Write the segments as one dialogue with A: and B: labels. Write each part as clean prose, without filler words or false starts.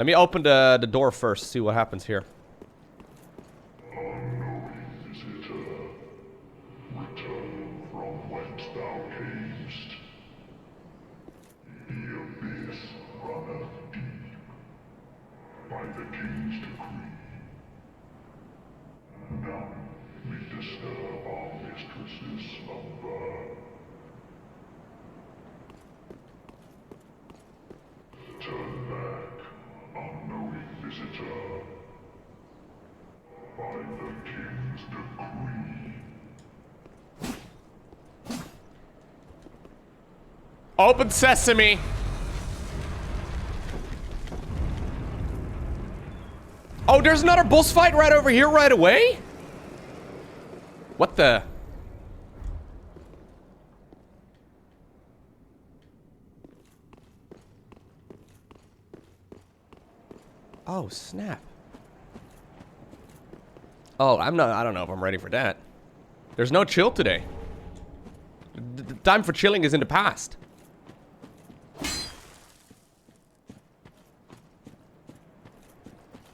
A: Let me open the door first, see what happens here. Open sesame. Oh, there's another boss fight right over here right away? What the? Oh, snap. Oh, I don't know if I'm ready for that. There's no chill today. The time for chilling is in the past.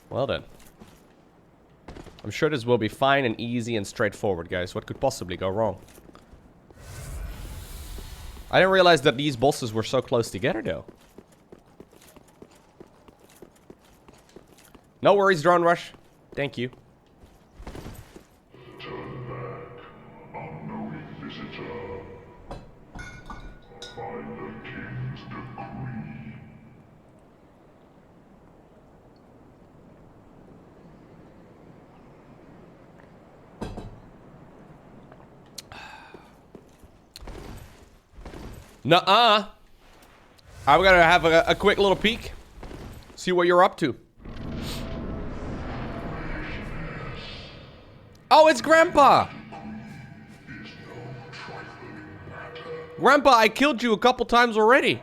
A: Well then. I'm sure this will be fine and easy and straightforward, guys. What could possibly go wrong? I didn't realize that these bosses were so close together, though. No worries, Drone Rush. Thank you.
B: Turn back, unknowing visitor. By the king's decree.
A: Nuh-uh. I'm gonna have a quick little peek. See what you're up to. Oh, it's Grandpa! Grandpa, I killed you a couple times already.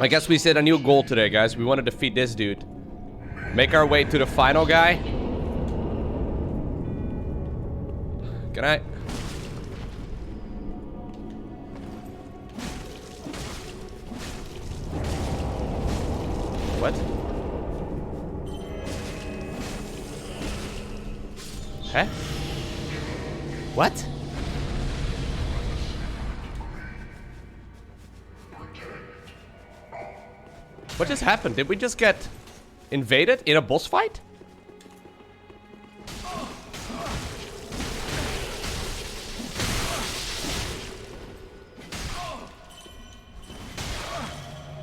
A: I guess we set a new goal today, guys. We want to defeat this dude. Make our way to the final guy. Good night. What? Huh? What? What just happened? Did we just get invaded in a boss fight?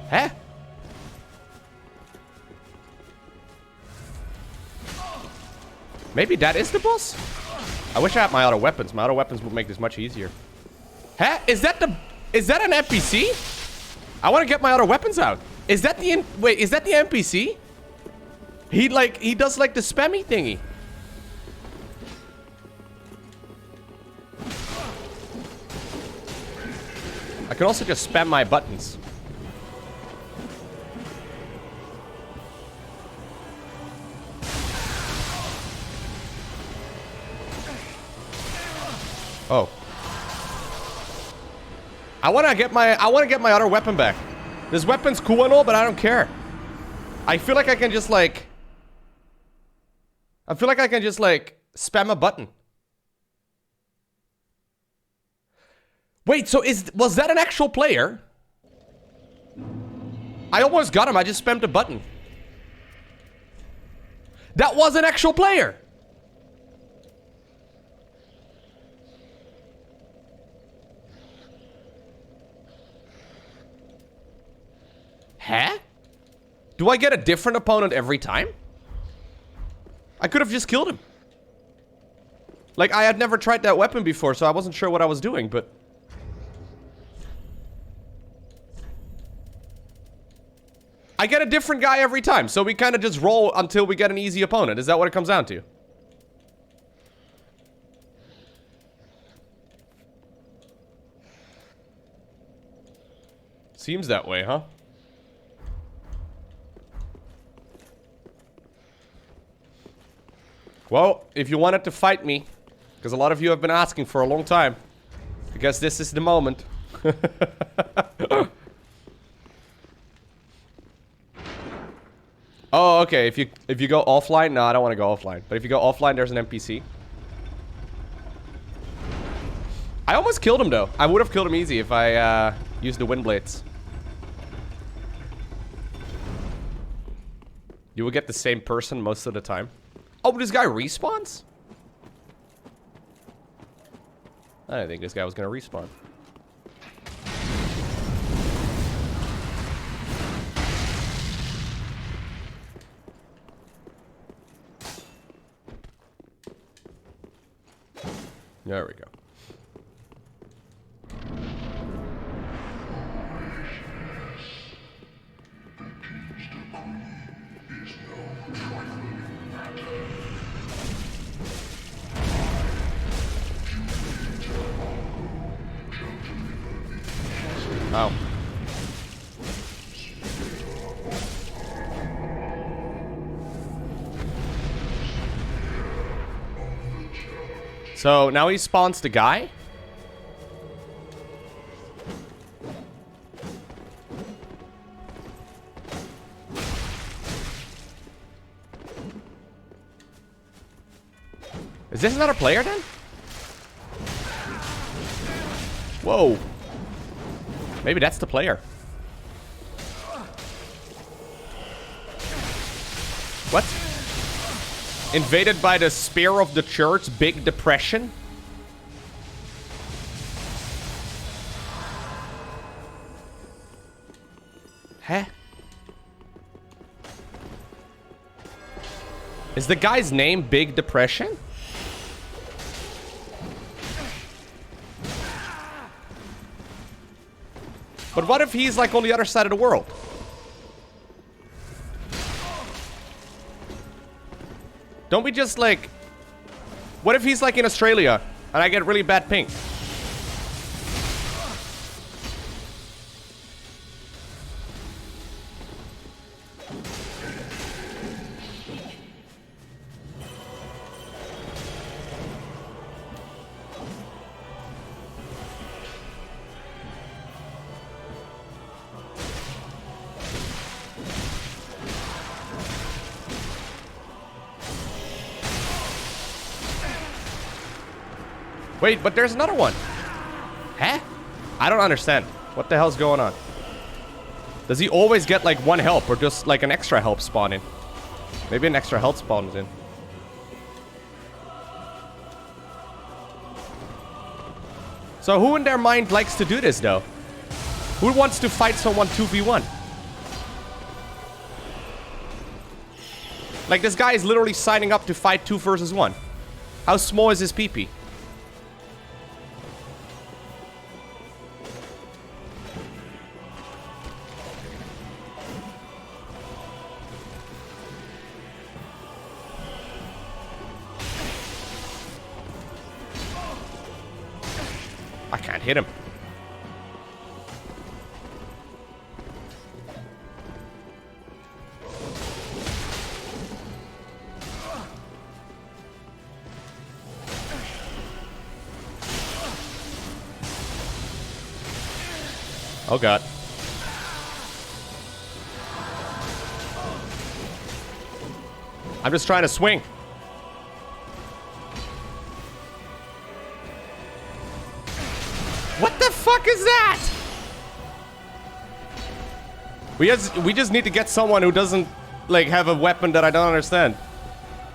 A: Huh? Maybe that is the boss? I wish I had my auto weapons. My auto weapons would make this much easier. Huh? Is that an NPC? I want to get my auto weapons out. Is that the wait, is that the NPC? He does like the spammy thingy. I can also just spam my buttons. Oh. I wanna get my other weapon back. This weapon's cool and all, but I don't care. I feel like I can just like spam a button. Wait, so was that an actual player? I almost got him, I just spammed a button. That was an actual player. Huh? Do I get a different opponent every time? I could have just killed him. Like, I had never tried that weapon before, so I wasn't sure what I was doing, but... I get a different guy every time, so we kind of just roll until we get an easy opponent. Is that what it comes down to? Seems that way, huh? Well, if you wanted to fight me, because a lot of you have been asking for a long time, I guess this is the moment. Oh, okay. If you go offline, no, I don't want to go offline. But if you go offline, there's an NPC. I almost killed him though. I would have killed him easy if I used the wind blades. You will get the same person most of the time. Oh, but this guy respawns? I didn't think this guy was gonna respawn. There we go. Oh. So now he spawns the guy? Is this another player then? Whoa. Maybe that's the player. What? Invaded by the Spear of the Church, Big Depression? Huh? Is the guy's name Big Depression? But what if he's like on the other side of the world? Don't we just like... What if he's like in Australia and I get really bad ping? Wait, but there's another one. Huh? I don't understand. What the hell's going on? Does he always get like one help or just like an extra help spawn in? Maybe an extra help spawns in. So who in their mind likes to do this though? Who wants to fight someone 2v1? Like this guy is literally signing up to fight 2 versus 1. How small is his PP? I can't hit him. Oh god. I'm just trying to swing. What the fuck is that? We just need to get someone who doesn't like have a weapon that I don't understand.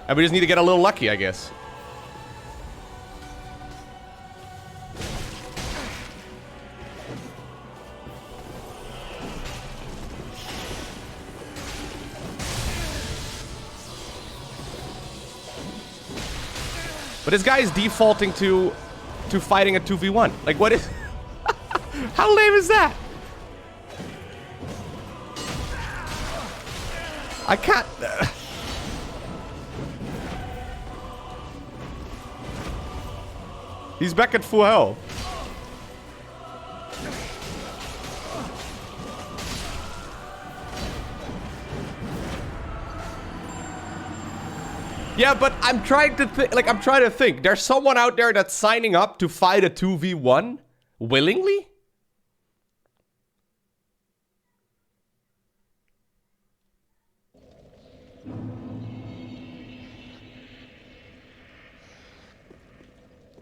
A: And we just need to get a little lucky, I guess. But this guy is defaulting to fighting a 2v1. Like, what is... How lame is that? I can't... He's back at full health. Yeah, but I'm trying to think. Like, I'm trying to think. There's someone out there that's signing up to fight a 2v1 willingly?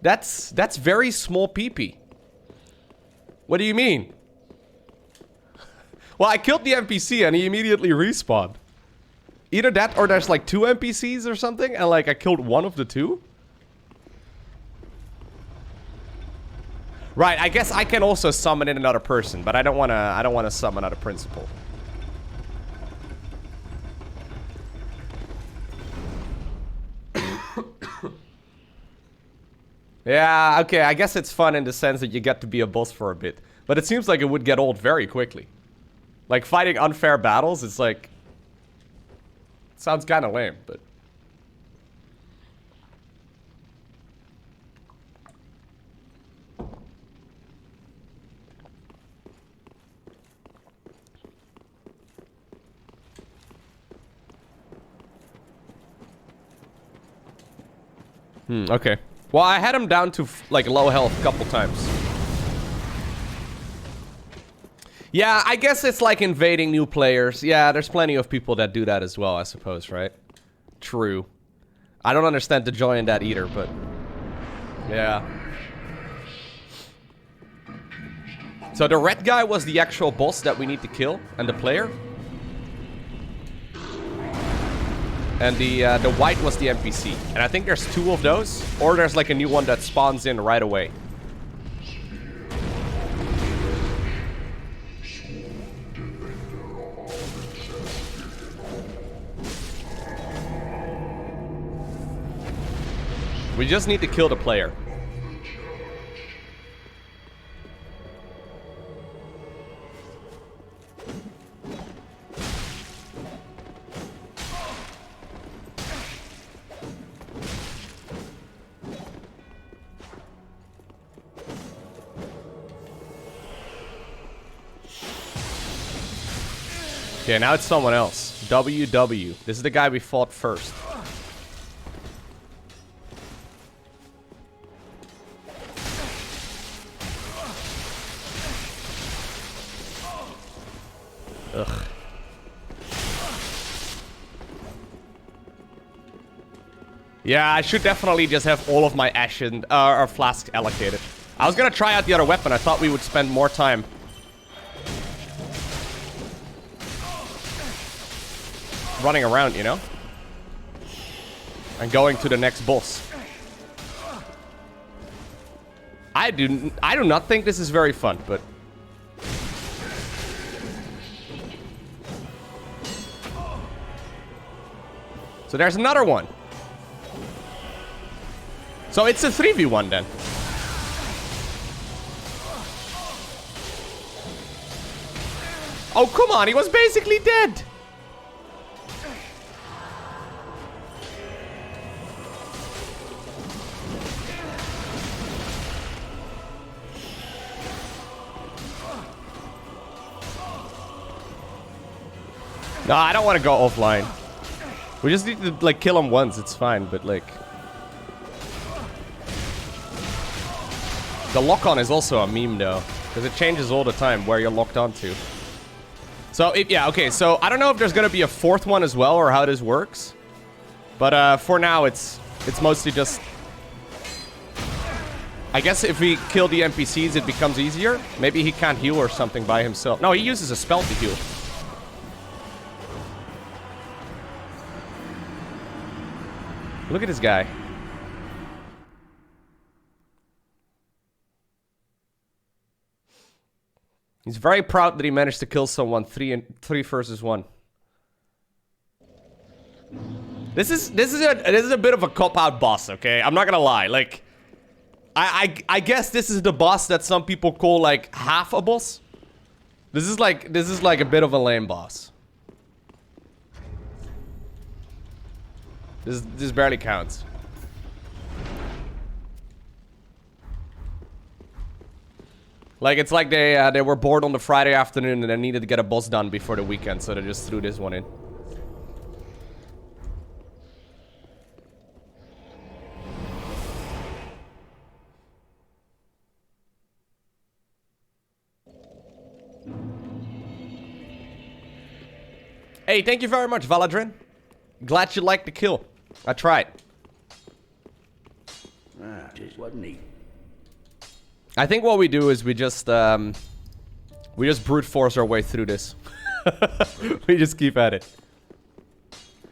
A: That's very small PP. What do you mean? Well, I killed the NPC and he immediately respawned. Either that or there's like 2 NPCs or something and like I killed one of the 2. Right, I guess I can also summon in another person, but I don't wanna summon out of principle. Yeah, okay, I guess it's fun in the sense that you get to be a boss for a bit. But it seems like it would get old very quickly. Like, fighting unfair battles, it's like... Sounds kind of lame, but... Okay. Well, I had him down to, like, low health a couple times. Yeah, I guess it's like invading new players. Yeah, there's plenty of people that do that as well, I suppose, right? True. I don't understand the joy in that either, but... Yeah. So the red guy was the actual boss that we need to kill, and the player. And the white was the NPC. And I think there's 2 of those. Or there's like a new one that spawns in right away. We just need to kill the player. Okay, now it's someone else. WW. This is the guy we fought first. Ugh. Yeah, I should definitely just have all of my ashen or flask allocated. I was gonna try out the other weapon. I thought we would spend more time. Running around, you know? And going to the next boss. I do not think this is very fun, but... So there's another one. So it's a 3v1 then. Oh, come on, he was basically dead. No, I don't want to go offline. We just need to, like, kill him once. It's fine, but, like... The lock-on is also a meme, though. Because it changes all the time where you're locked onto. So, yeah, okay. So, I don't know if there's going to be a 4th one as well, or how this works. But, for now, it's mostly just... I guess if we kill the NPCs, it becomes easier. Maybe he can't heal or something by himself. No, he uses a spell to heal. Look at this guy. He's very proud that he managed to kill someone 3 versus 1. This is a bit of a cop-out boss, okay? I'm not gonna lie. Like, I guess this is the boss that some people call like half a boss. This is like a bit of a lame boss. This barely counts. Like, it's like they were bored on the Friday afternoon and they needed to get a boss done before the weekend, so they just threw this one in. Hey, thank you very much, Valadrin. Glad you liked the kill. I tried.
C: Just wasn't neat.
A: I think what we do is we just brute force our way through this. We just keep at it.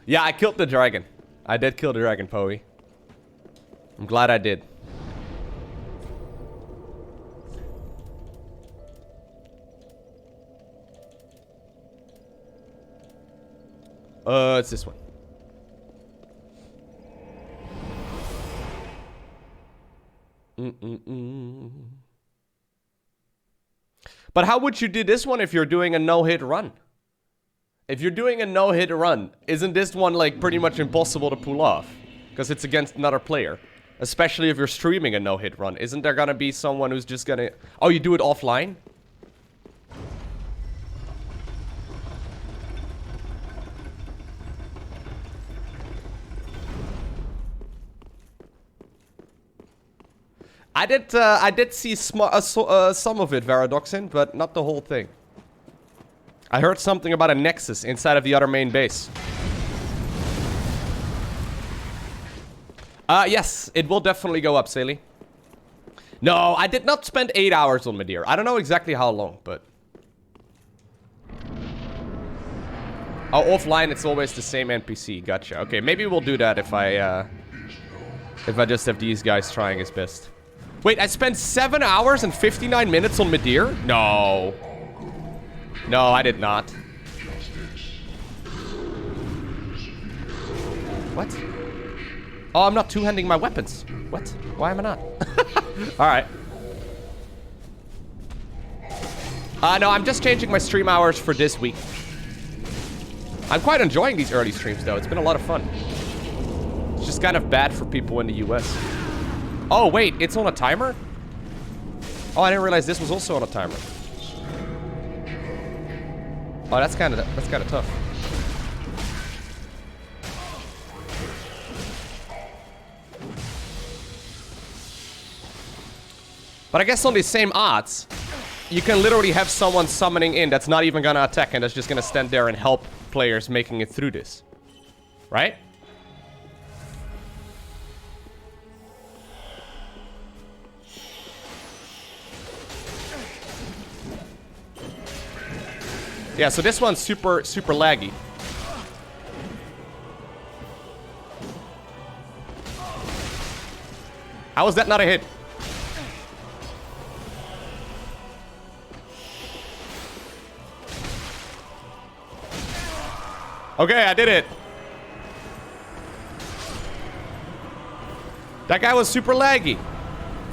A: Yeah, I killed the dragon. I did kill the dragon, Poe. I'm glad I did. It's this one. But how would you do this one if you're doing a no-hit run? If you're doing a no-hit run, isn't this one like pretty much impossible to pull off? Because it's against another player. Especially if you're streaming a no-hit run. Isn't there gonna be someone who's just gonna... Oh, you do it offline? I did see some of it, Varadoxin, but not the whole thing. I heard something about a nexus inside of the other main base. Yes, it will definitely go up, Saley. No, I did not spend 8 hours on Madeira. I don't know exactly how long, but... Oh, offline, it's always the same NPC. Gotcha. Okay, maybe we'll do that if I just have these guys trying his best. Wait, I spent 7 hours and 59 minutes on Madeira? No. No, I did not. What? Oh, I'm not two-handing my weapons. What? Why am I not? Alright. No, I'm just changing my stream hours for this week. I'm quite enjoying these early streams, though. It's been a lot of fun. It's just kind of bad for people in the US. Oh, wait, it's on a timer? Oh, I didn't realize this was also on a timer. Oh, that's kind of tough. But I guess on these same odds, you can literally have someone summoning in that's not even gonna attack and that's just gonna stand there and help players making it through this. Right? Yeah, so this one's super laggy. How was that not a hit? Okay, I did it. That guy was super laggy.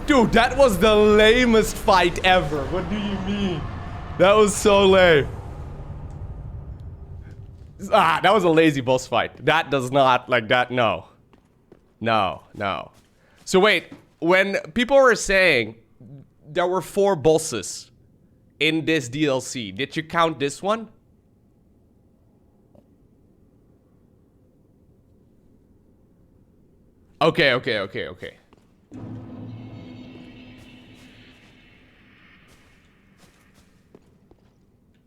A: Dude, that was the lamest fight ever. What do you mean? That was so lame. Ah, that was a lazy boss fight. That does not, like that, no. No, no. So wait, when people were saying there were 4 bosses in this DLC, did you count this one? Okay.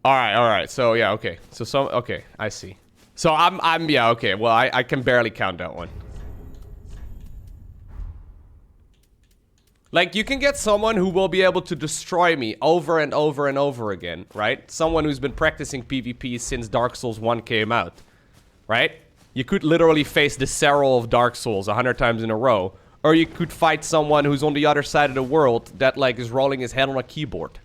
A: Alright. So, yeah, okay. So, okay, I see. So, yeah, okay. Well, I can barely count that one. Like, you can get someone who will be able to destroy me over and over and over again, right? Someone who's been practicing PvP since Dark Souls 1 came out, right? You could literally face the Serral of Dark Souls 100 times in a row. Or you could fight someone who's on the other side of the world that, like, is rolling his head on a keyboard.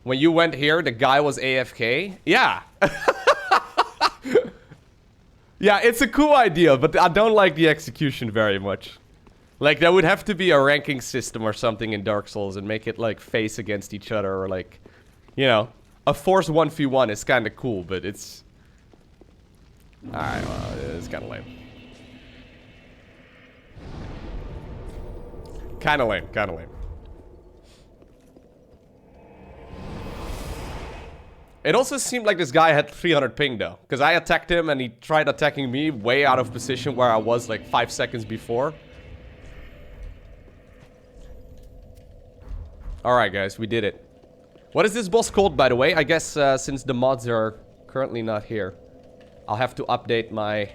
A: When you went here, the guy was AFK? Yeah. Yeah, it's a cool idea, but I don't like the execution very much. Like, there would have to be a ranking system or something in Dark Souls and make it, like, face against each other or, like, you know. A forced 1v1 is kind of cool, but it's... Alright, well, it's kind of lame. Kind of lame. It also seemed like this guy had 300 ping though. Because I attacked him and he tried attacking me way out of position where I was like 5 seconds before. Alright guys, we did it. What is this boss called, by the way? I guess since the mods are currently not here, I'll have to update my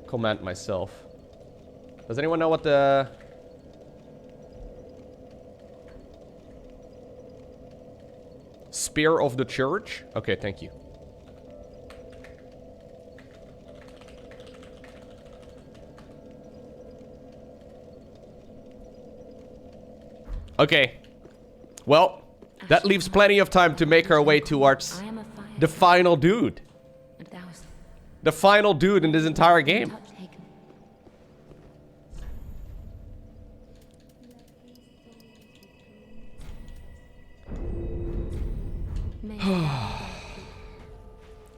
A: command myself. Does anyone know what the... Spear of the Church? Okay, thank you. Okay. Well, that leaves plenty of time to make our way towards the final dude. The final dude in this entire game.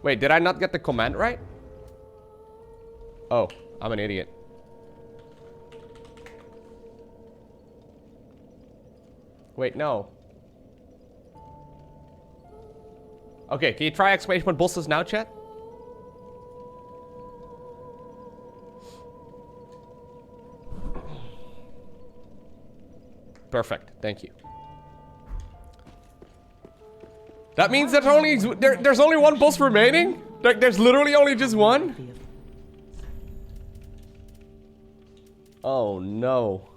A: Wait, did I not get the command right? Oh, I'm an idiot. Wait, no. Okay, can you try exclamation point bosses now, chat? Perfect, thank you. That means that there's only one boss remaining? Like, there's literally only just one? Oh, no.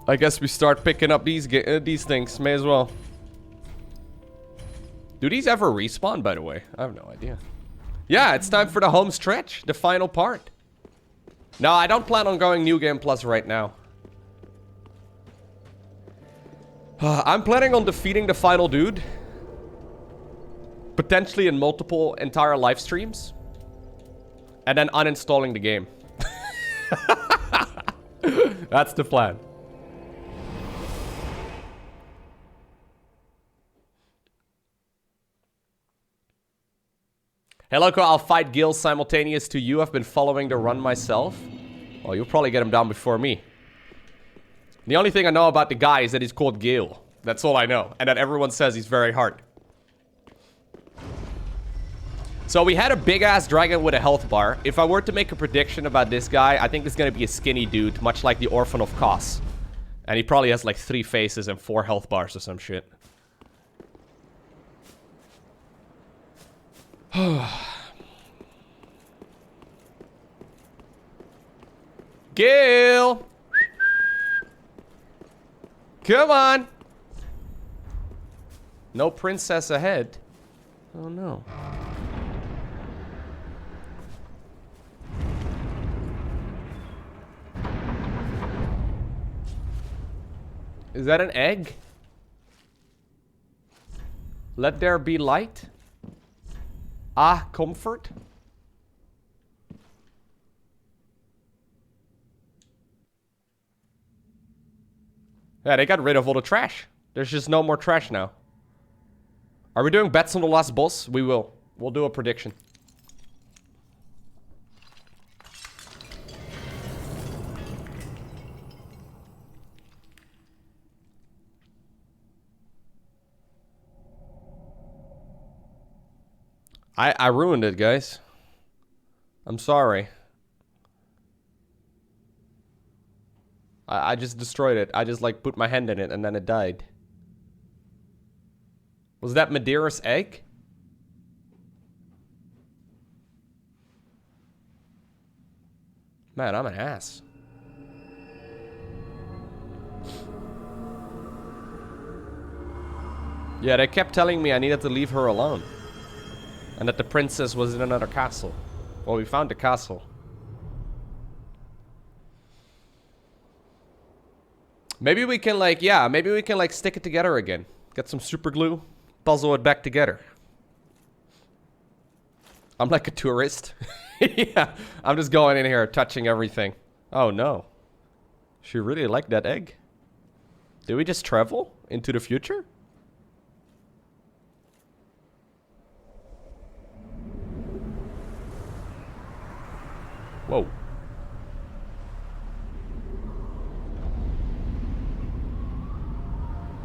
A: I guess we start picking up these things. May as well. Do these ever respawn, by the way? I have no idea. Yeah, it's time for the home stretch. The final part. No, I don't plan on going New Game Plus right now. I'm planning on defeating the final dude. Potentially in multiple entire live streams. And then uninstalling the game. That's the plan. Hey Lowko, I'll fight Gil simultaneous to you. I've been following the run myself. Well, you'll probably get him down before me. The only thing I know about the guy is that he's called Gil. That's all I know. And that everyone says he's very hard. So we had a big-ass dragon with a health bar. If I were to make a prediction about this guy, I think it's gonna be a skinny dude, much like the Orphan of Kos. And he probably has like 3 faces and 4 health bars or some shit. Gil! Come on! No princess ahead. Oh no. Is that an egg? Let there be light. Ah, comfort. Yeah, they got rid of all the trash. There's just no more trash now. Are we doing bets on the last boss? We will. We'll do a prediction. I ruined it, guys. I'm sorry. I just destroyed it. I just, like, put my hand in it and then it died. Was that Madeira's egg? Man, I'm an ass. Yeah, they kept telling me I needed to leave her alone. And that the princess was in another castle. Well, we found the castle. Maybe we can, like, yeah, maybe we can, like, stick it together again. Get some super glue, puzzle it back together. I'm like a tourist. Yeah, I'm just going in here, touching everything. Oh, no. She really liked that egg. Did we just travel into the future? Whoa.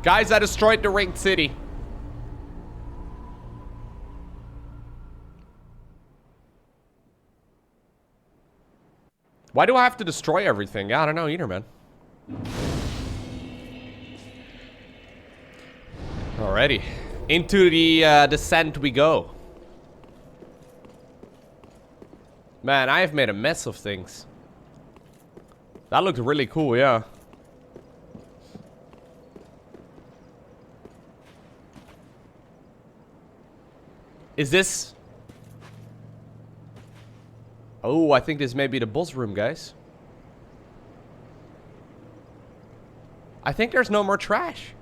A: Guys, I destroyed the ringed city. Why do I have to destroy everything? Yeah, I don't know either, man. Alrighty. Into the descent we go. Man, I have made a mess of things. That looked really cool, yeah. Is this... Oh, I think this may be the boss room, guys. I think there's no more trash.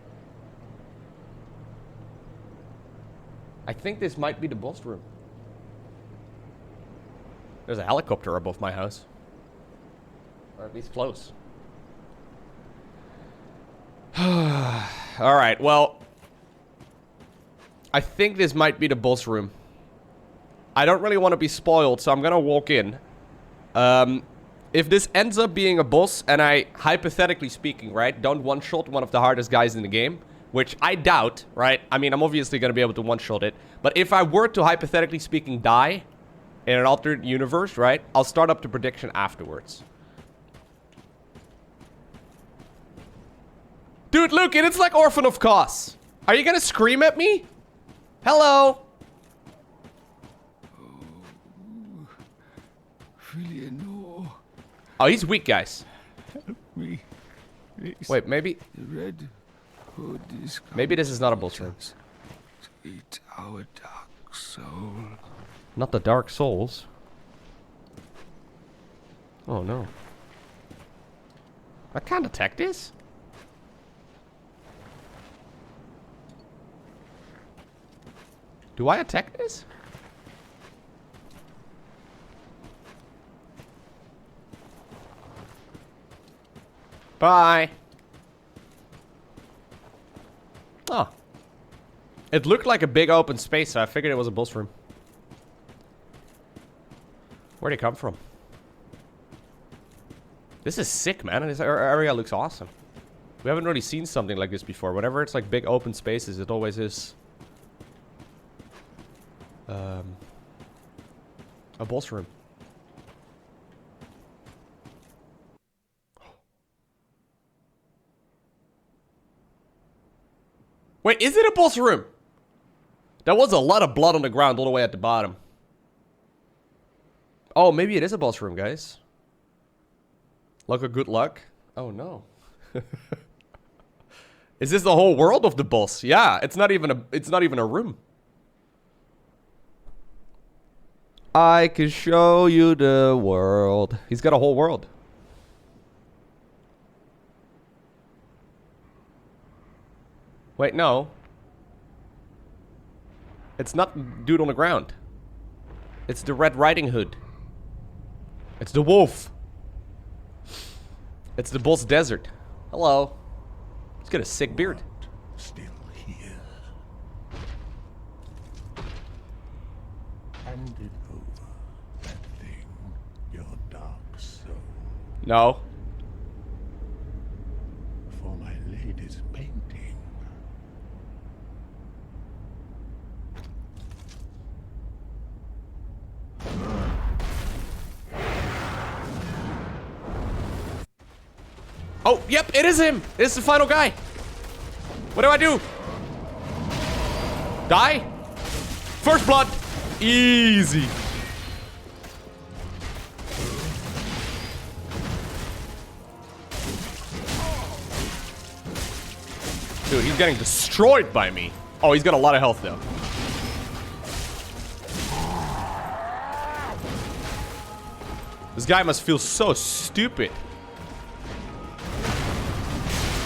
A: I think this might be the boss room. There's a helicopter above my house. Or at least close. Alright, well... I think this might be the boss room. I don't really want to be spoiled, so I'm gonna walk in. If this ends up being a boss, and I, hypothetically speaking, right, don't one-shot one of the hardest guys in the game, which I doubt, right? I mean, I'm obviously gonna be able to one-shot it. But if I were to, hypothetically speaking, die in an alternate universe, right, I'll start up the prediction afterwards. Dude, look, it's like Orphan of Kos. Are you gonna scream at me? Hello?
C: Really no.
A: Oh, he's weak, guys.
C: Help me. Please.
A: Wait, maybe...
C: The Red Hood is
A: Maybe this is not a boss room.
C: to eat our dark soul.
A: Not the Dark Souls. Oh, no. I can't attack this? Do I attack this? Bye. Oh. It looked like a big open space, so I figured it was a boss room. Where'd it come from? This is sick, man. This area looks awesome. We haven't really seen something like this before. Whenever it's like big open spaces, it always is... a boss room. Wait, is it a boss room? There was a lot of blood on the ground all the way at the bottom. Oh, maybe it is a boss room, guys. Lowko, good luck. Oh, no. Is this the whole world of the boss? Yeah, it's not even a room. I can show you the world. He's got a whole world. Wait, no. It's not dude on the ground. It's the Red Riding Hood. It's the wolf. It's the boss desert. Hello. He's got a sick beard.
C: Still here. Hand it over. That thing. Your dark soul.
A: No.
C: For my lady's painting.
A: Oh, yep, it is him. It's the final guy. What do I do? Die? First blood. Easy. Dude, he's getting destroyed by me. Oh, he's got a lot of health, though. This guy must feel so stupid.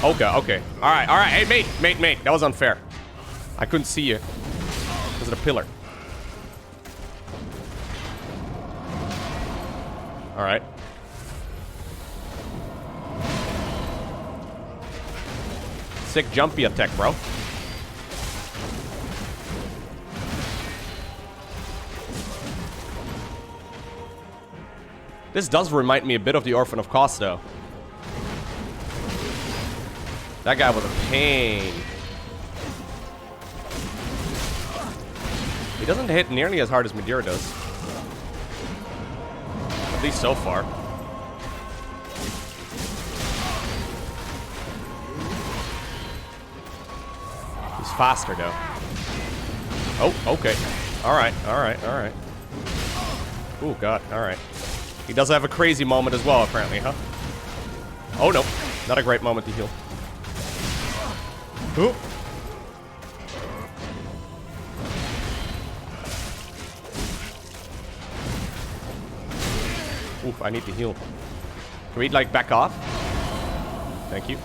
A: Okay, okay. Alright, alright. Hey, mate. That was unfair. I couldn't see you. Was it a pillar? Alright. Sick jumpy attack, bro. This does remind me a bit of the Orphan of Kos, though. That guy was a pain. He doesn't hit nearly as hard as Madeira does. At least so far. He's faster though. Oh, okay. Alright, alright, alright. Oh god, alright. He does have a crazy moment as well, apparently, huh? Oh no, not a great moment to heal. Ooh. Oof, I need to heal. Can we, like, back off? Thank you.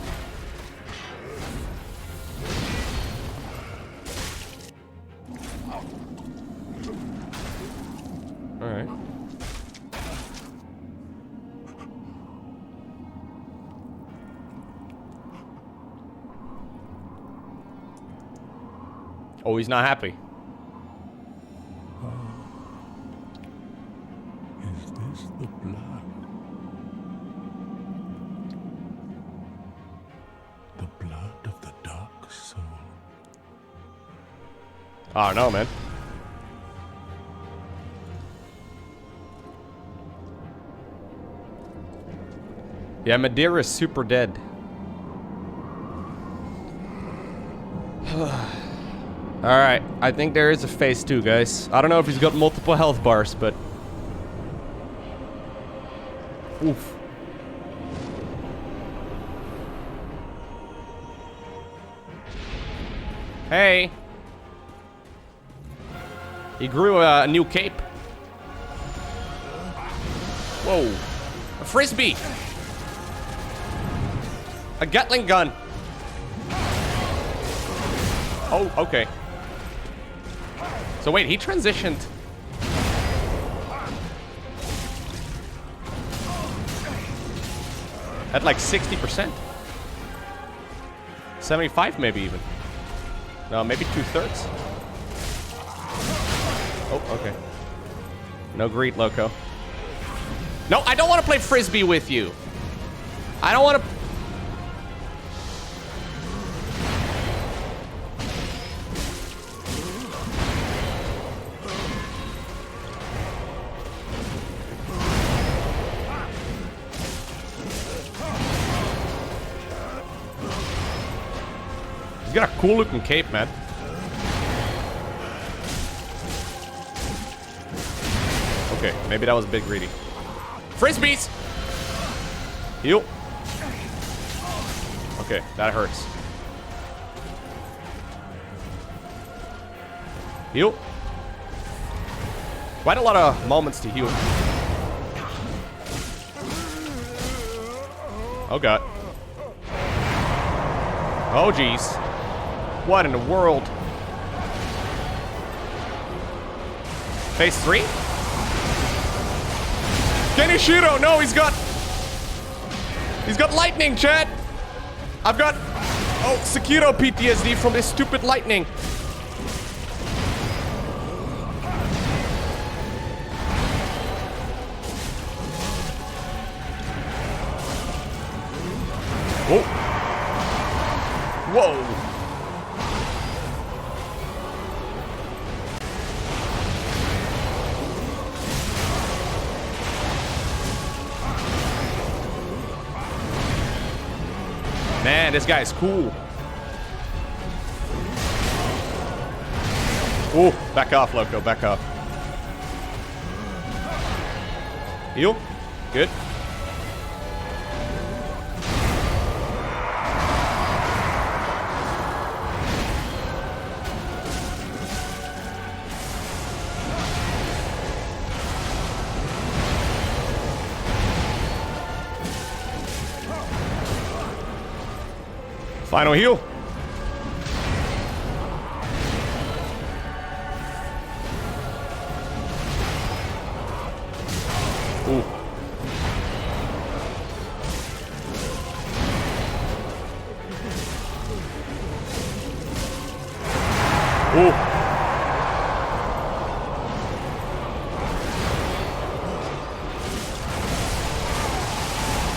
A: Alright. Oh, he's not happy.
C: Is this the blood? The blood of the dark soul.
A: Oh, no, man. Yeah, Madeira is super dead. Alright, I think there is a phase 2, guys. I don't know if he's got multiple health bars, but... Oof. Hey! He grew a new cape. Whoa. A frisbee! A Gatling gun! Oh, okay. So wait, he transitioned. At like 60%. 75 maybe even. No, maybe 2/3. Oh, okay. No greet, Lowko. No, I don't want to play frisbee with you. I don't want to... He's got a cool looking cape, man. Okay, maybe that was a bit greedy. Frisbees! Heal. Okay, that hurts. Heal. Quite a lot of moments to heal. Oh god. Oh jeez. What in the world? Phase 3? Kenishiro, no, he's got lightning, chat. I've got Sekiro PTSD from this stupid lightning. Whoa. Whoa. Man, this guy is cool. Ooh, back off, Lowko, back off. Heal. Good. Final heal. Ooh. Ooh.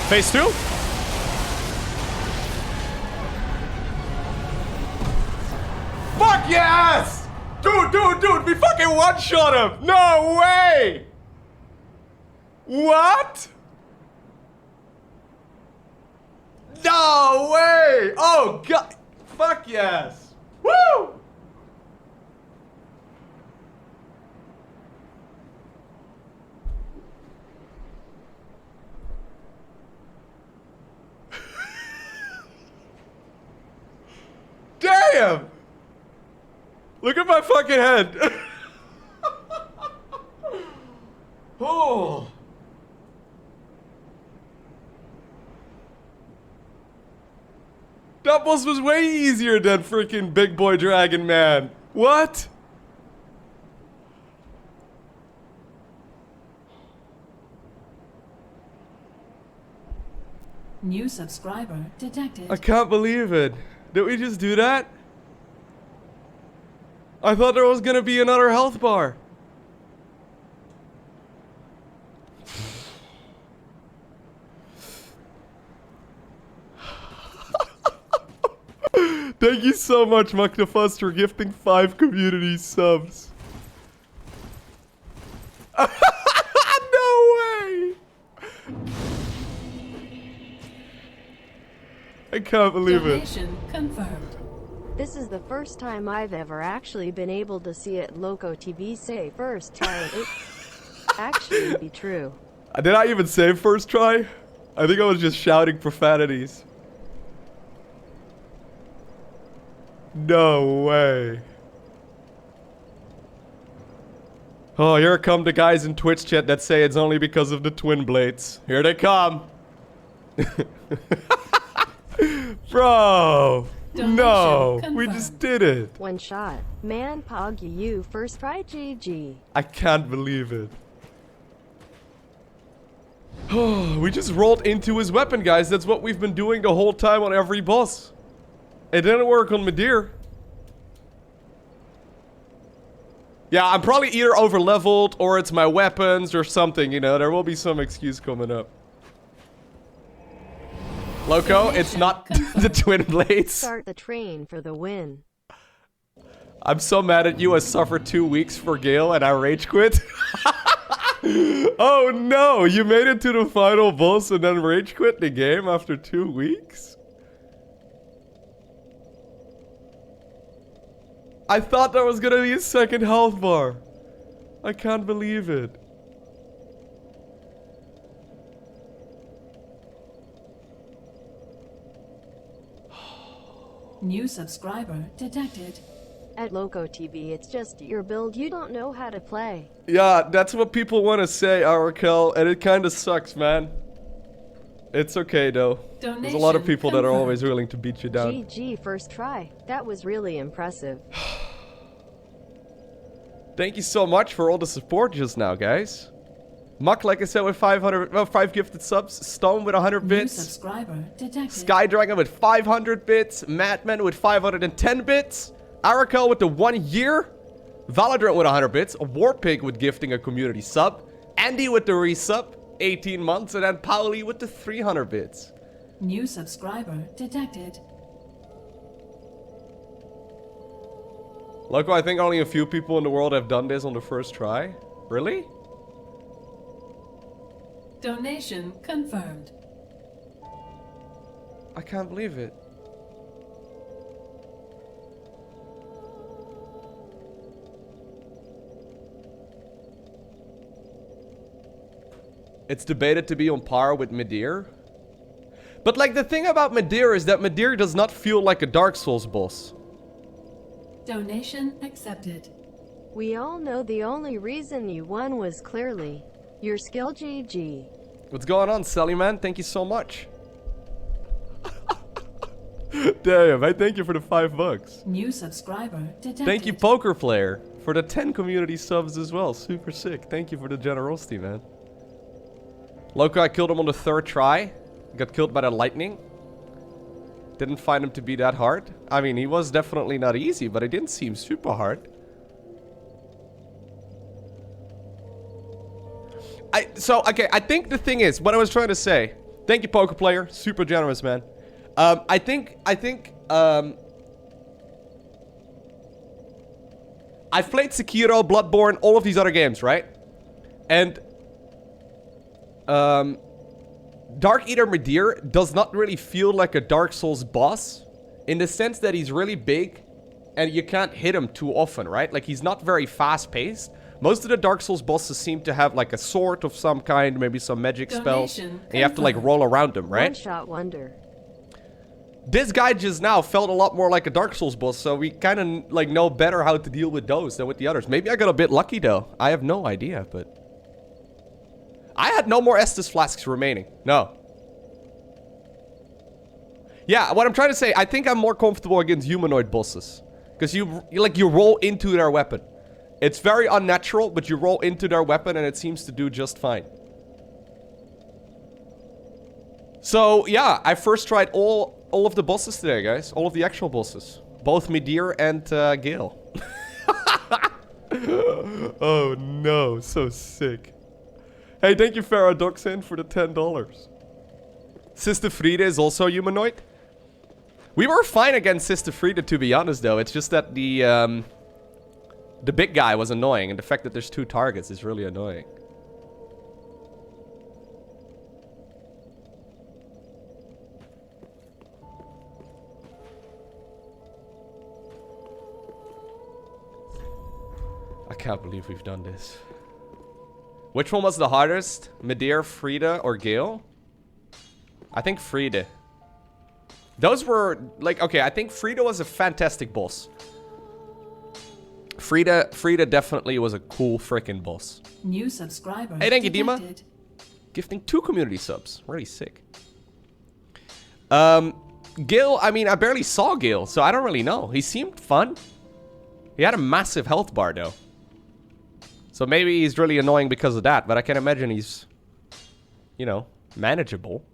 A: Phase 2? yes! Dude, we fucking one-shot him! No way! What? No way! Oh, God. Fuck yes. Woo! Damn! Look at my fucking head. Oh. That boss was way easier than freaking Big Boy Dragon Man. What?
D: New subscriber detected.
A: I can't believe it. Did we just do that? I thought there was gonna be another health bar. Thank you so much, Mucknafus, for gifting 5 community subs. No way! I can't believe it.
D: Donation confirmed.
E: This is the first time I've ever actually been able to see it. Lowko TV say first try and it actually be true.
A: Did I even say first try? I think I was just shouting profanities. No way. Oh, here come the guys in Twitch chat that say it's only because of the twin blades. Here they come. Bro.
D: Donation
A: No. We
D: confirmed.
A: just did it.
E: One shot. Man pog you first try GG.
A: I can't believe it. We just rolled into his weapon, guys. That's what we've been doing the whole time on every boss. It didn't work on Medir. Yeah, I'm probably either over-leveled or it's my weapons or something, you know. There will be some excuse coming up. Lowko, it's not the twin blades.
E: Start the train for the win.
A: I'm so mad at you. I suffered 2 weeks for Gale and I rage quit. Oh no, you made it to the final boss and then rage quit the game after 2 weeks? I thought there was gonna be a second health bar. I can't believe it.
D: New subscriber detected.
E: At Lowko TV, it's just your build. You don't know how to play.
A: Yeah, that's what people want to say, Arakel, and it kind of sucks, man. It's okay, though. There's a lot of people that are always willing to beat you down.
E: GG first try. That was really impressive.
A: Thank you so much for all the support just now, guys. Muck, like I said, with 5 gifted subs. Stone with 100
D: New
A: bits.
D: subscriber detected.
A: Sky Dragon with 500 bits. Madman with 510 bits. Arakel with the 1 year. Valadrant with 100 bits. Warpig with gifting a community sub. Andy with the resub. 18 months. And then Pauli with the 300 bits.
D: New subscriber detected.
A: Lowko, I think only a few people in the world have done this on the first try. Really?
D: Donation confirmed.
A: I can't believe it. It's debated to be on par with Medir. But like the thing about Medir is that Medir does not feel like a Dark Souls boss.
D: Donation accepted.
E: We all know the only reason you won was clearly your skill. GG.
A: What's going on, Sally man? Thank you so much. Damn, I thank you for the $5.
D: New subscriber detected.
A: Thank you, Poker Player, for the 10 community subs as well. Super sick. Thank you for the generosity, man. Lowko, I killed him on the 3rd try. Got killed by the lightning. Didn't find him to be that hard. I mean, he was definitely not easy, but it didn't seem super hard. Okay, I think the thing is, what I was trying to say. Thank you, Poker Player. Super generous, man. I think I've played Sekiro, Bloodborne, all of these other games, right? And Dark Eater Midir does not really feel like a Dark Souls boss in the sense that he's really big and you can't hit him too often, right? Like, he's not very fast-paced. Most of the Dark Souls bosses seem to have, like, a sword of some kind, maybe some magic spells. And you have to, like, roll around them, right?
E: One-shot wonder.
A: This guy just now felt a lot more like a Dark Souls boss, so we kind of, like, know better how to deal with those than with the others. Maybe I got a bit lucky, though. I have no idea, but... I had no more Estus flasks remaining. No. Yeah, what I'm trying to say, I think I'm more comfortable against humanoid bosses. Because you roll into their weapon. It's very unnatural, but you roll into their weapon and it seems to do just fine. So, yeah, I first tried all of the bosses today, guys. All of the actual bosses. Both Midir and Gale. Oh, no. So sick. Hey, thank you, Faradoxin, for the $10. Sister Frida is also humanoid. We were fine against Sister Frida, to be honest, though. It's just that the big guy was annoying, and the fact that there's 2 targets is really annoying. I can't believe we've done this. Which one was the hardest? Midir, Frida, or Gale? I think Frida. Those were, like, okay, I think Frida was a fantastic boss. Frida definitely was a cool freaking boss.
D: New subscriber.
A: Hey, thank you, Dima.
D: detected.
A: Gifting 2 community subs. Really sick. Gil, I mean, I barely saw Gil, so I don't really know. He seemed fun. He had a massive health bar, though. So maybe he's really annoying because of that, but I can imagine he's, you know, manageable.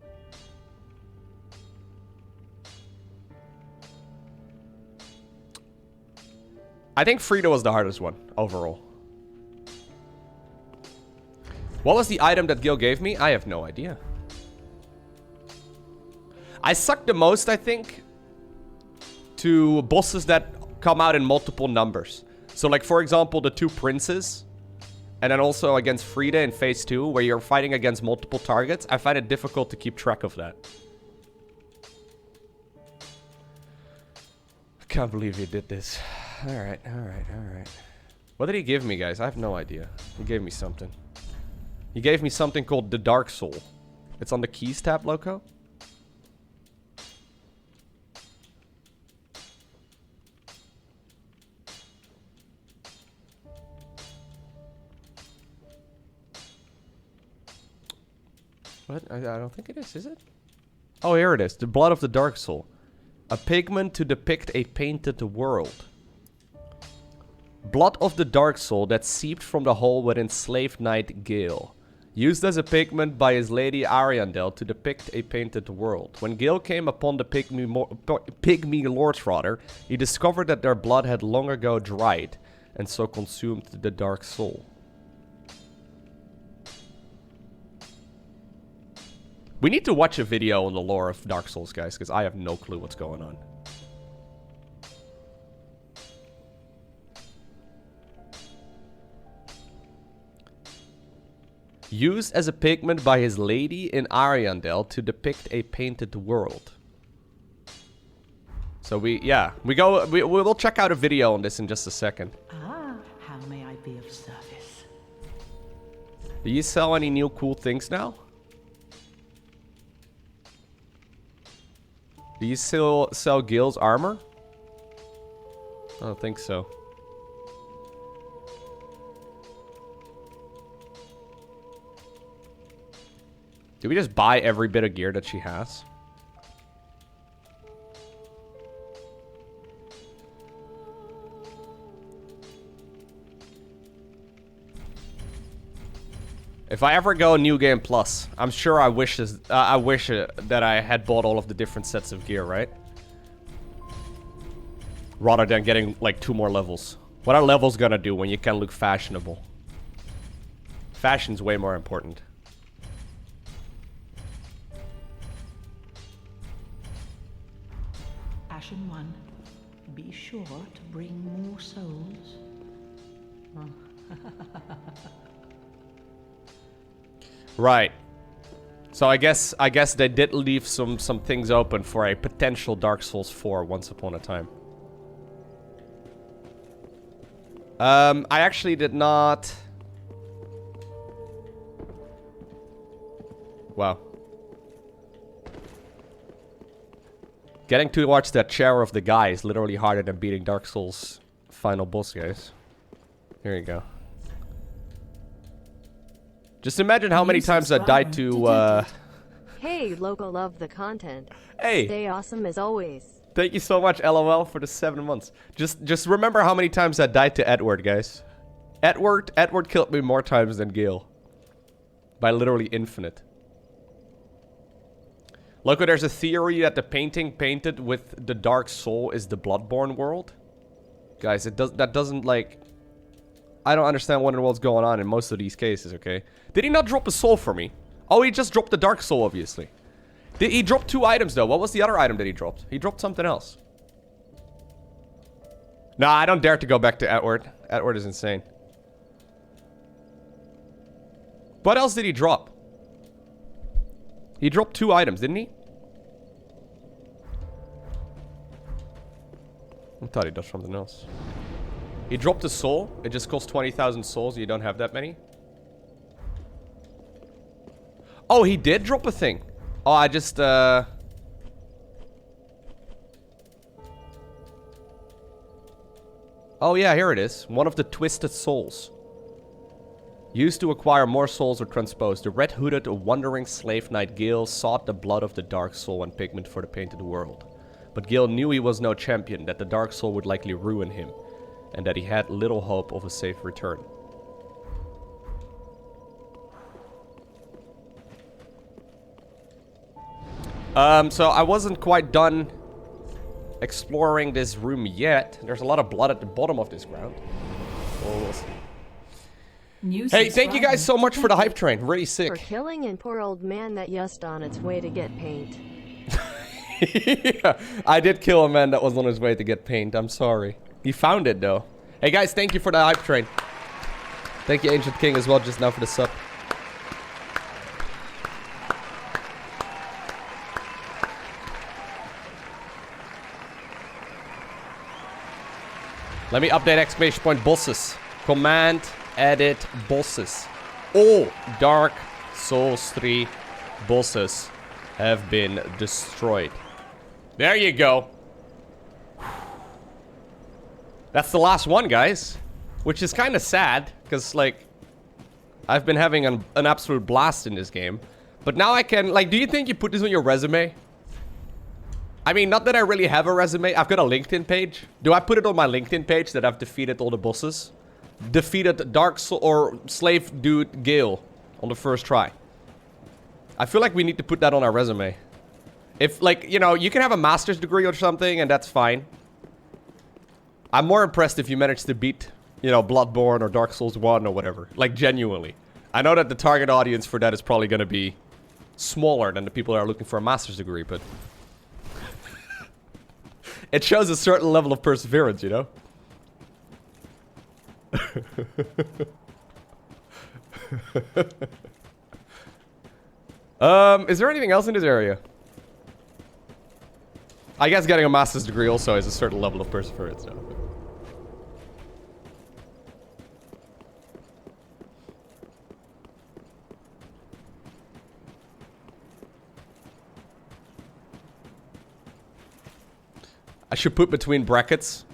A: I think Frida was the hardest one, overall. What was the item that Gil gave me? I have no idea. I suck the most, I think, to bosses that come out in multiple numbers. So, like, for example, the 2 princes. And then also against Frida in phase 2, where you're fighting against multiple targets. I find it difficult to keep track of that. I can't believe he did this. Alright. What did he give me, guys? I have no idea. He gave me something. He gave me something called the Dark Soul. It's on the keys tab, Lowko. What? I don't think it is it? Oh, here it is. The Blood of the Dark Soul. A pigment to depict a painted world. Blood of the Dark Soul that seeped from the hole with enslaved knight Gale. Used as a pigment by his lady Ariandel to depict a painted world. When Gale came upon the pygmy lords, rather, he discovered that their blood had long ago dried, and so consumed the Dark Soul. We need to watch a video on the lore of Dark Souls, guys, because I have no clue what's going on. Used as a pigment by his lady in Ariandel to depict a painted world. So we'll check out a video on this in just a second.
F: Ah, how may I be of service?
A: Do you sell any new cool things now? Do you still sell Gil's armor? I don't think so. Did we just buy every bit of gear that she has? If I ever go New Game Plus, I'm sure I wish that I had bought all of the different sets of gear, right? Rather than getting like 2 more levels. What are levels gonna do when you can look fashionable? Fashion's way more important.
F: Ashen One, be sure to bring more souls.
A: Right. So I guess they did leave some things open for a potential Dark Souls 4 once upon a time. I actually did not... Wow. Getting towards that chair of the guy is literally harder than beating Dark Souls final boss, guys. Here you go. Just imagine how many times I died to,
E: Hey, Lowko, love the content.
A: Hey!
E: Stay awesome as always.
A: Thank you so much, LOL, for the 7 months. Just remember how many times I died to Edward, guys. Edward killed me more times than Gale. By literally infinite. Lowko, there's a theory that the painting painted with the Dark Soul is the Bloodborne world. Guys, that doesn't, like... I don't understand what in the world's going on in most of these cases, okay? Did he not drop a soul for me? Oh, he just dropped the Dark Soul, obviously. Did he drop 2 items, though? What was the other item that he dropped? He dropped something else. Nah, I don't dare to go back to Edward. Edward is insane. What else did he drop? He dropped 2 items, didn't he? I thought he did something else. He dropped a soul. It just costs 20,000 souls. You don't have that many. Oh, he did drop a thing. Oh, I just, Oh, yeah, here it is. One of the Twisted Souls. Used to acquire more souls or transpose. The red-hooded, wandering slave knight Gale sought the blood of the Dark Soul and pigment for the painted world. But Gale knew he was no champion, that the Dark Soul would likely ruin him, and that he had little hope of a safe return. So I wasn't quite done exploring this room yet. There's a lot of blood at the bottom of this ground. Well, we'll see. Hey, thank you guys so much for the hype train. Really sick.
E: For killing an poor old man that just on its way to get paint.
A: Yeah, I did kill a man that was on his way to get paint. I'm sorry. He found it, though. Hey, guys, thank you for the hype train. Thank you, Ancient King, as well, just now for the sub. Let me update exclamation point bosses. Command edit bosses. All Dark Souls 3 bosses have been destroyed. There you go. That's the last one, guys. Which is kind of sad, because, like, I've been having an absolute blast in this game. But now I can, like, do you think you put this on your resume? I mean, not that I really have a resume. I've got a LinkedIn page. Do I put it on my LinkedIn page that I've defeated all the bosses? Defeated Dark Soul or Slave Dude Gale on the first try. I feel like we need to put that on our resume. If, like, you know, you can have a master's degree or something, and that's fine. I'm more impressed if you manage to beat, you know, Bloodborne or Dark Souls 1 or whatever. Like, genuinely. I know that the target audience for that is probably going to be smaller than the people that are looking for a master's degree, but... it shows a certain level of perseverance, you know? Is there anything else in this area? I guess getting a master's degree also is a certain level of perseverance, no? I should put between brackets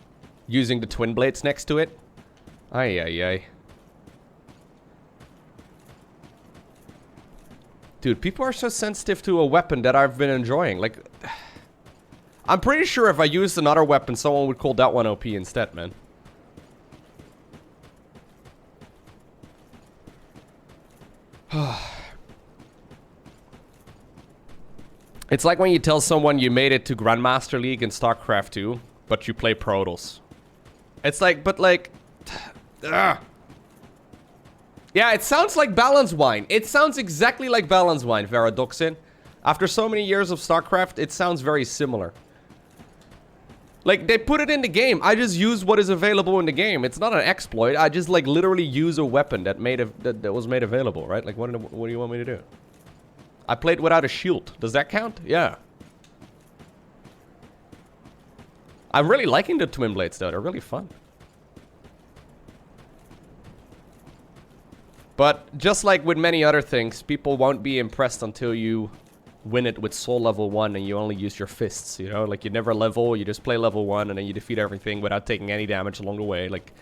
A: using the twin blades next to it. Ay, ay, ay. Dude, people are so sensitive to a weapon that I've been enjoying. Like, I'm pretty sure if I used another weapon, someone would call that one OP instead, man. It's like when you tell someone you made it to Grandmaster League in StarCraft 2, but you play Protoss. It's like, but like... Yeah, it sounds like balance wine. It sounds exactly like balance wine, Veradoxin. After so many years of StarCraft, it sounds very similar. Like, they put it in the game. I just use what is available in the game. It's not an exploit. I just, like, literally use a weapon that was made available, right? Like, what do you want me to do? I played without a shield. Does that count? Yeah. I'm really liking the twin blades, though. They're really fun. But just like with many other things, people won't be impressed until you win it with soul level 1 and you only use your fists, you know? Like, you never level, you just play level 1 and then you defeat everything without taking any damage along the way. Like,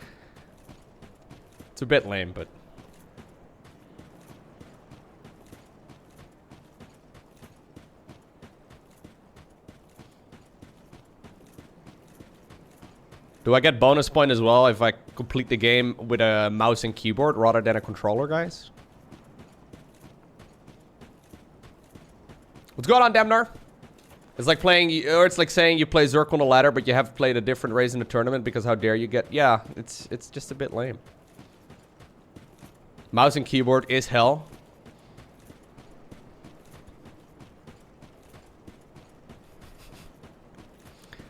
A: it's a bit lame, but... Do I get bonus point as well if I complete the game with a mouse and keyboard rather than a controller, guys? What's going on, Demnar? It's like playing, or it's like saying you play Zerk on the ladder, but you have played a different race in the tournament because how dare you get... Yeah, it's just a bit lame. Mouse and keyboard is hell.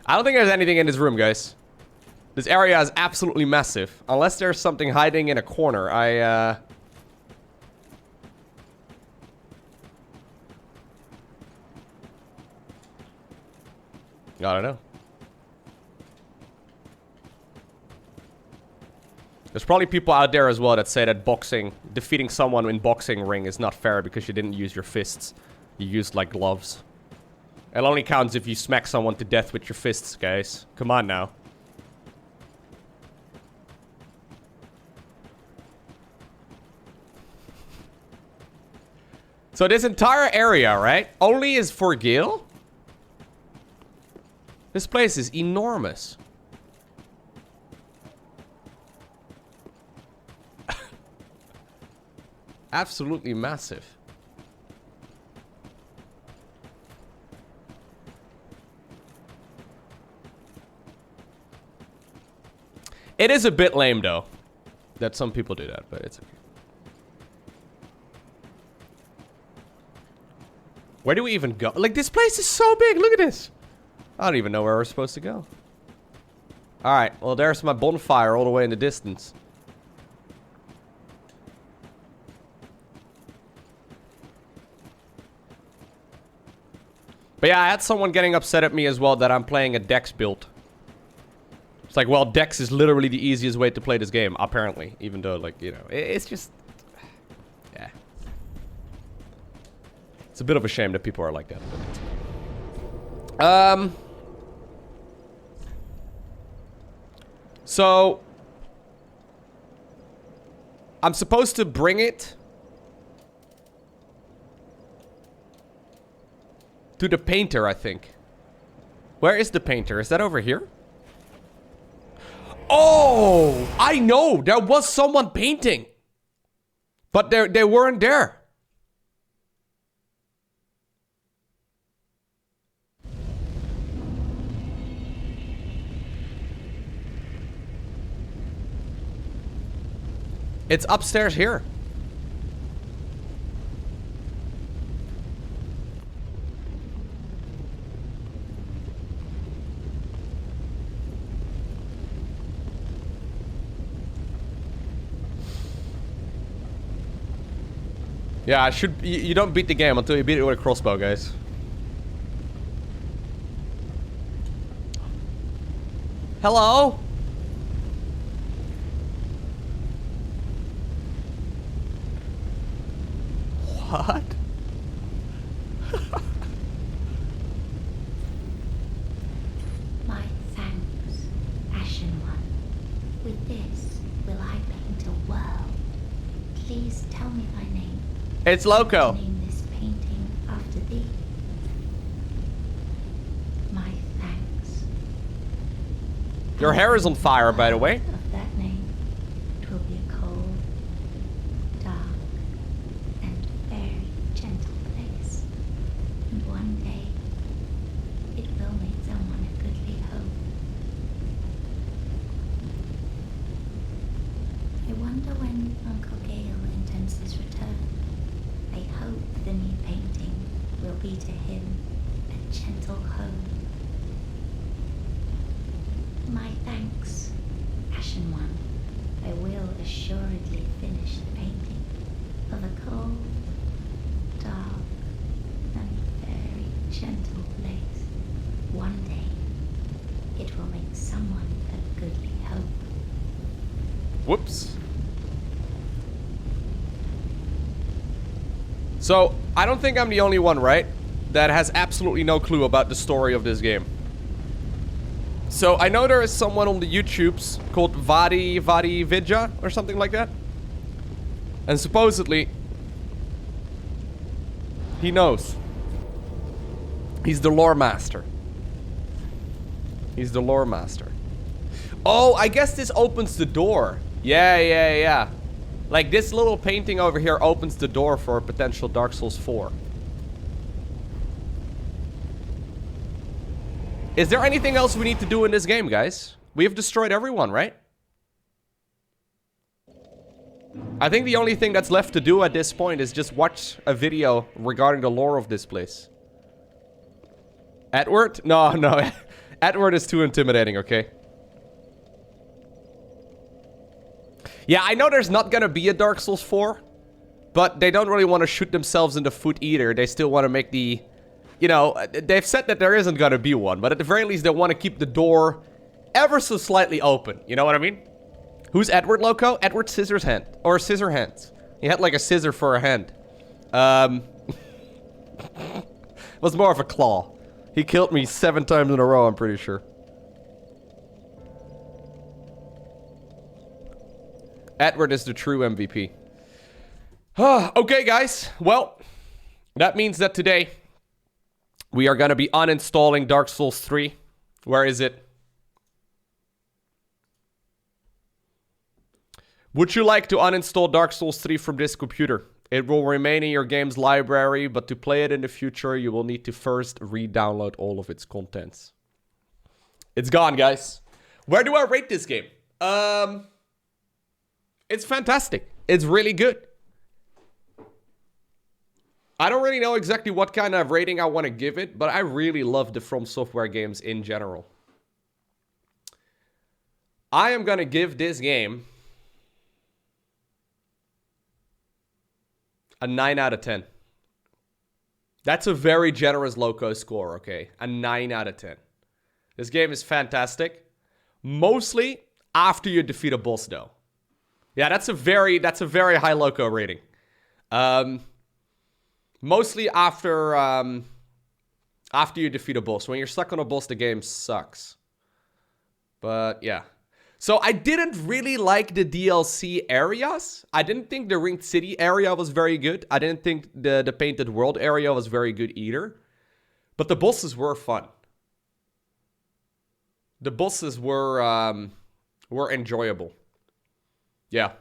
A: I don't think there's anything in this room, guys. This area is absolutely massive. Unless there's something hiding in a corner, I don't know. There's probably people out there as well that say that defeating someone in boxing ring is not fair because you didn't use your fists. You used, like, gloves. It only counts if you smack someone to death with your fists, guys. Come on now. So this entire area, right, only is for Gil? This place is enormous. Absolutely massive. It is a bit lame, though, that some people do that, but it's okay. Where do we even go? Like, this place is so big. Look at this. I don't even know where we're supposed to go. Alright, well, there's my bonfire all the way in the distance. But yeah, I had someone getting upset at me as well that I'm playing a Dex build. It's like, well, Dex is literally the easiest way to play this game, apparently. Even though, like, you know, it's just... Yeah. It's a bit of a shame that people are like that. But... So... I'm supposed to bring it... to the painter, I think. Where is the painter? Is that over here? Oh! I know! There was someone painting! But they weren't there. It's upstairs here. Yeah, I should. You don't beat the game until you beat it with a crossbow, guys. Hello? What?
G: My thanks, Ashen One. With this, will I paint a world? Please tell me thy name.
A: It's Lowko.
G: Name this painting after thee. My thanks.
A: Your hair is on fire, by the way.
G: Of that name, 'twill be a cold, dark, and very gentle place. And one day, it will make someone a goodly home. I wonder when Uncle Gale intends his return. I hope the new painting will be to him a gentle home. My thanks, Ashen One. I will assuredly finish the painting of a cold, dark, and very gentle place. One day, it will make someone a goodly hope.
A: Whoops. So, I don't think I'm the only one, right? That has absolutely no clue about the story of this game. So, I know there is someone on the YouTubes called Vadi Vidya or something like that. And supposedly, he knows. He's the lore master. He's the lore master. Oh, I guess this opens the door. Yeah. Like, this little painting over here opens the door for a potential Dark Souls 4. Is there anything else we need to do in this game, guys? We have destroyed everyone, right? I think the only thing that's left to do at this point is just watch a video regarding the lore of this place. Edward? No. Edward is too intimidating, okay? Yeah, I know there's not gonna be a Dark Souls 4, but they don't really want to shoot themselves in the foot either. They still want to make the... You know, they've said that there isn't gonna be one, but at the very least they want to keep the door ever so slightly open. You know what I mean? Who's Edward, Lowko? Edward Scissors Hand. Or Scissor Hands. He had like a scissor for a hand. Was more of a claw. He killed me 7 times in a row, I'm pretty sure. Edward is the true MVP. Okay, guys. Well, that means that today we are going to be uninstalling Dark Souls 3. Where is it? Would you like to uninstall Dark Souls 3 from this computer? It will remain in your game's library, but to play it in the future, you will need to first re-download all of its contents. It's gone, guys. Where do I rate this game? It's fantastic. It's really good. I don't really know exactly what kind of rating I want to give it, but I really love the From Software games in general. I am going to give this game a 9 out of 10. That's a very generous Lowko score, okay? A 9 out of 10. This game is fantastic. Mostly after you defeat a boss, though. Yeah, that's a very high Lowko rating. Mostly after you defeat a boss. When you're stuck on a boss, the game sucks. But yeah. So I didn't really like the DLC areas. I didn't think the Ringed City area was very good. I didn't think the Painted World area was very good either. But the bosses were fun. The bosses were enjoyable. Yeah.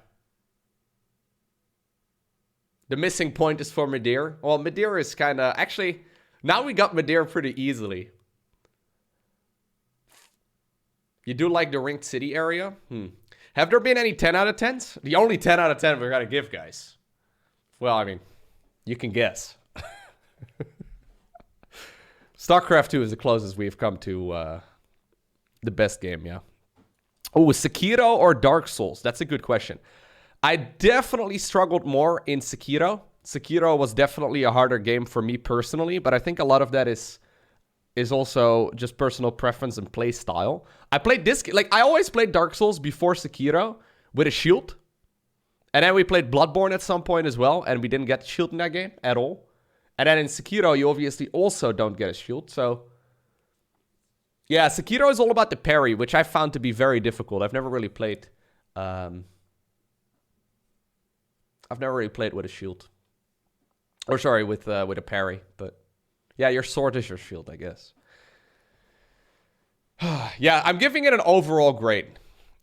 A: The missing point is for Midir. Well, Midir is kind of... Actually, now we got Midir pretty easily. You do like the Ringed City area? Have there been any 10 out of 10s? The only 10 out of 10 we're going to give, guys. Well, I mean, you can guess. StarCraft 2 is the closest we've come to the best game, yeah. Oh, Sekiro or Dark Souls? That's a good question. I definitely struggled more in Sekiro. Sekiro was definitely a harder game for me personally, but I think a lot of that is also just personal preference and play style. I played this, like, I always played Dark Souls before Sekiro with a shield. And then we played Bloodborne at some point as well, and we didn't get the shield in that game at all. And then in Sekiro, you obviously also don't get a shield, so... Yeah, Sekiro is all about the parry, which I found to be very difficult. I've never really played... I've never really played with a shield. Or sorry, with a parry, but... Yeah, your sword is your shield, I guess. Yeah, I'm giving it an overall grade.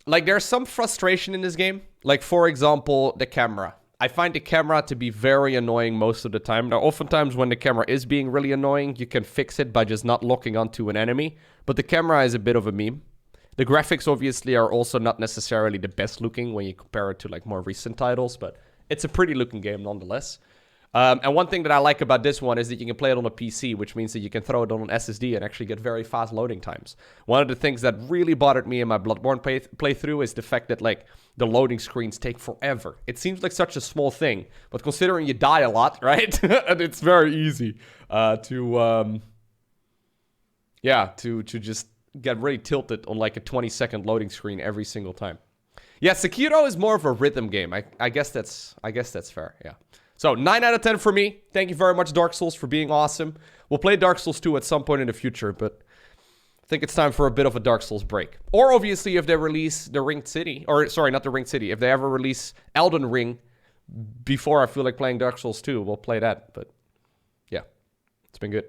A: Like, there's some frustration in this game. Like, for example, the camera. I find the camera to be very annoying most of the time. Now, oftentimes when the camera is being really annoying, you can fix it by just not locking onto an enemy. But the camera is a bit of a meme. The graphics, obviously, are also not necessarily the best looking when you compare it to, like, more recent titles. But it's a pretty looking game, nonetheless. And one thing that I like about this one is that you can play it on a PC, which means that you can throw it on an SSD and actually get very fast loading times. One of the things that really bothered me in my Bloodborne playthrough is the fact that, like, the loading screens take forever. It seems like such a small thing, but considering you die a lot, right? And it's very easy to just get really tilted on like a 20-second loading screen every single time. Yeah, Sekiro is more of a rhythm game. I guess that's fair. Yeah. So 9 out of 10 for me. Thank you very much, Dark Souls, for being awesome. We'll play Dark Souls 2 at some point in the future, but I think it's time for a bit of a Dark Souls break. Or obviously if they release the Ringed City, or sorry, not the Ringed City, if they ever release Elden Ring before I feel like playing Dark Souls 2, we'll play that. But yeah, it's been good.